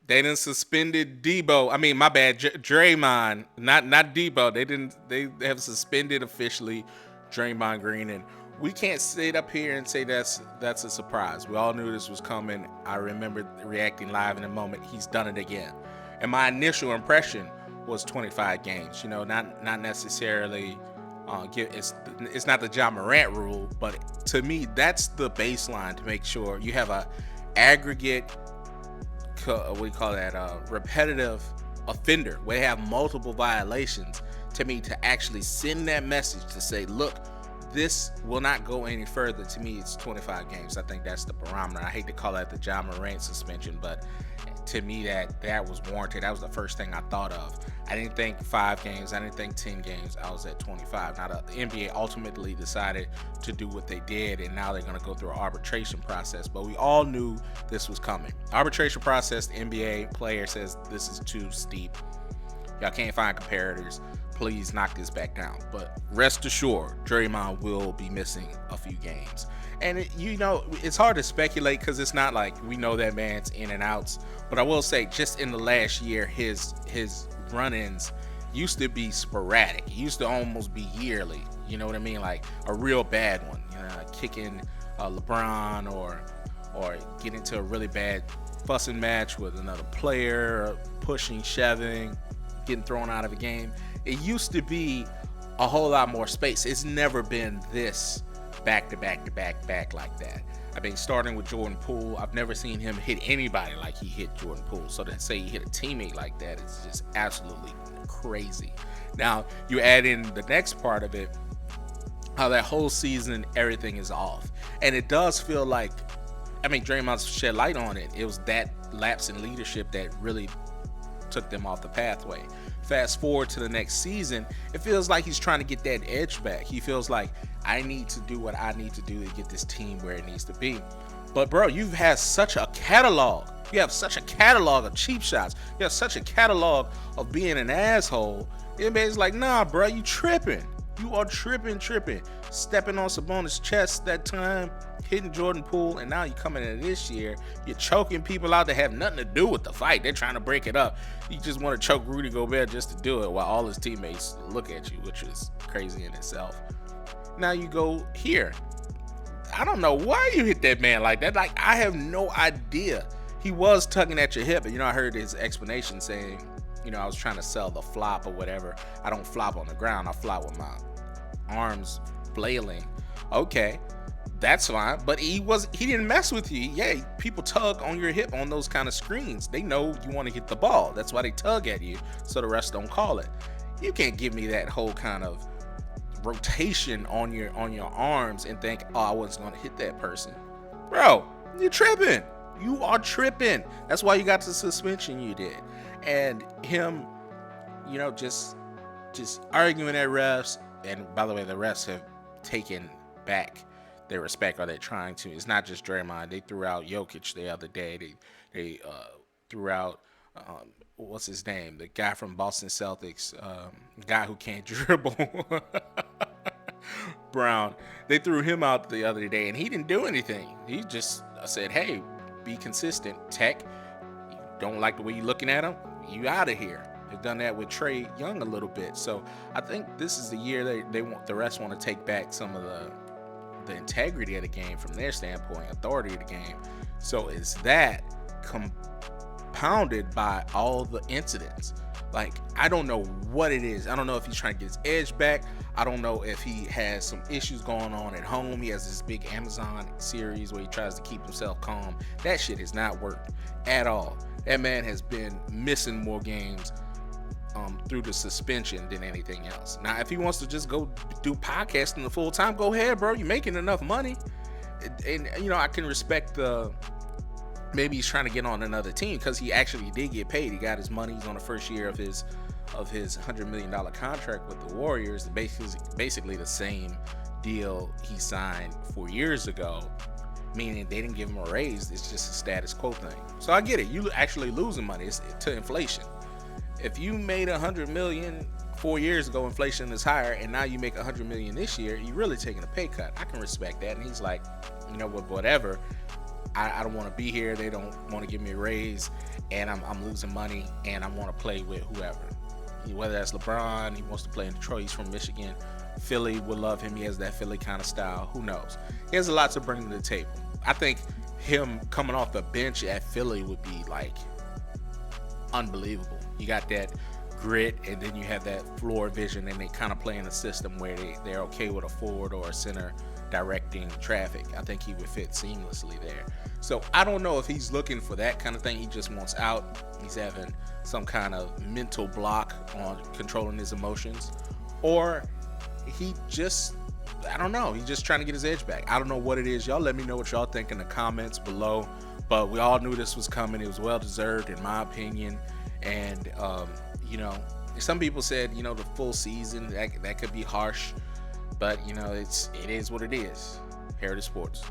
They didn't suspended Debo. I mean, my bad, Draymond, not Debo. They have suspended officially Draymond Green, and we can't sit up here and say that's a surprise. We all knew this was coming. I remember reacting live in the moment. He's done it again, and my initial impression was 25 games. You know, not necessarily. It's not the Ja Morant rule, but to me, that's the baseline to make sure you have a aggregate what do you call that, repetitive offender where they have multiple violations. To me, to actually send that message to say, look, this will not go any further. To me, it's 25 games. I think that's the barometer. I hate to call that the Ja Morant suspension, but to me, that was warranted. That was the first thing I thought of. I didn't think 5 games. I didn't think 10 games. I was at 25. Now the NBA ultimately decided to do what they did, and now they're going to go through an arbitration process. But we all knew this was coming. Arbitration process. The NBA player says this is too steep. Y'all can't find comparators. Please knock this back down. But rest assured, Draymond will be missing a few games. And it's hard to speculate because it's not like we know that man's in and outs. But I will say, just in the last year, his run-ins used to be sporadic. It used to almost be yearly. You know what I mean? Like a real bad one. Kicking LeBron or get into a really bad fussing match with another player, pushing, shoving, getting thrown out of a game. It used to be a whole lot more space. It's never been this back to back to back like that. I mean, starting with Jordan Poole, I've never seen him hit anybody like he hit Jordan Poole. So to say he hit a teammate like that is just absolutely crazy. Now, you add in the next part of it, how that whole season, everything is off. And it does feel like, I mean, Draymond shed light on it. It was that lapse in leadership that really took them off the pathway. Fast forward to the next season, it feels like he's trying to get that edge back. He feels like, I need to do what I need to do to get this team where it needs to be. But bro, you've had such a catalog. You have such a catalog of cheap shots. You have such a catalog of being an asshole. Everybody's like, nah, bro, you tripping. You are tripping. Stepping on Sabonis' chest that time, hitting Jordan Poole, and now you're coming in this year, you're choking people out that have nothing to do with the fight. They're trying to break it up. You just want to choke Rudy Gobert just to do it while all his teammates look at you, which is crazy in itself. Now you go here. I don't know why you hit that man like that. Like, I have no idea. He was tugging at your hip, and I heard his explanation saying, I was trying to sell the flop or whatever. I don't flop on the ground. I flop with my arms flailing. Okay, that's fine. But he didn't mess with you. Yeah, people tug on your hip on those kind of screens. They know you want to hit the ball. That's why they tug at you, so the rest don't call it. You can't give me that whole kind of rotation on your arms and think, oh, I wasn't going to hit that person. Bro, you're tripping. You are tripping. That's why you got the suspension you did. And him, just arguing at refs. And by the way, the refs have taken back their respect, or they're trying to. It's not just Draymond. They threw out Jokic the other day. They threw out what's his name? The guy from Boston Celtics, guy who can't dribble. Brown. They threw him out the other day, and he didn't do anything. He just said, hey, be consistent. Tech, you don't like the way you're looking at him? You out of here. They've done that with Trae Young a little bit. So I think this is the year they want the rest want to take back some of the integrity of the game from their standpoint, authority of the game. So is that compounded by all the incidents? Like, I don't know what it is. I don't know if he's trying to get his edge back. I don't know if he has some issues going on at home. He has this big Amazon series where he tries to keep himself calm. That shit has not worked at all. That man has been missing more games through the suspension than anything else. Now, if he wants to just go do podcasting the full time, go ahead, bro. You're making enough money. And I can respect maybe he's trying to get on another team because he actually did get paid. He got his money. He's on the first year of his $100 million contract with the Warriors. Basically the same deal he signed 4 years ago, meaning they didn't give him a raise. It's just a status quo thing. So I get it. You actually losing money. It's to inflation. If you made $100 million 4 years ago, inflation is higher, and now you make $100 million this year, you're really taking a pay cut. I can respect that. And he's like, whatever. I don't want to be here. They don't want to give me a raise, and I'm losing money, and I want to play with whoever. Whether that's LeBron, he wants to play in Detroit. He's from Michigan. Philly would love him. He has that Philly kind of style. Who knows? He has a lot to bring to the table. I think him coming off the bench at Philly would be like unbelievable. You got that grit, and then you have that floor vision, and they kind of play in a system where they're okay with a forward or a center directing traffic. I think he would fit seamlessly there. So I don't know if he's looking for that kind of thing. He just wants out. He's having some kind of mental block on controlling his emotions, or he just, I don't know, he's just trying to get his edge back. I don't know what it is. Y'all let me know what y'all think in the comments below. But we all knew this was coming. It was well deserved in my opinion. And some people said, the full season, that could be harsh, but it is what it is. Heritage Sports.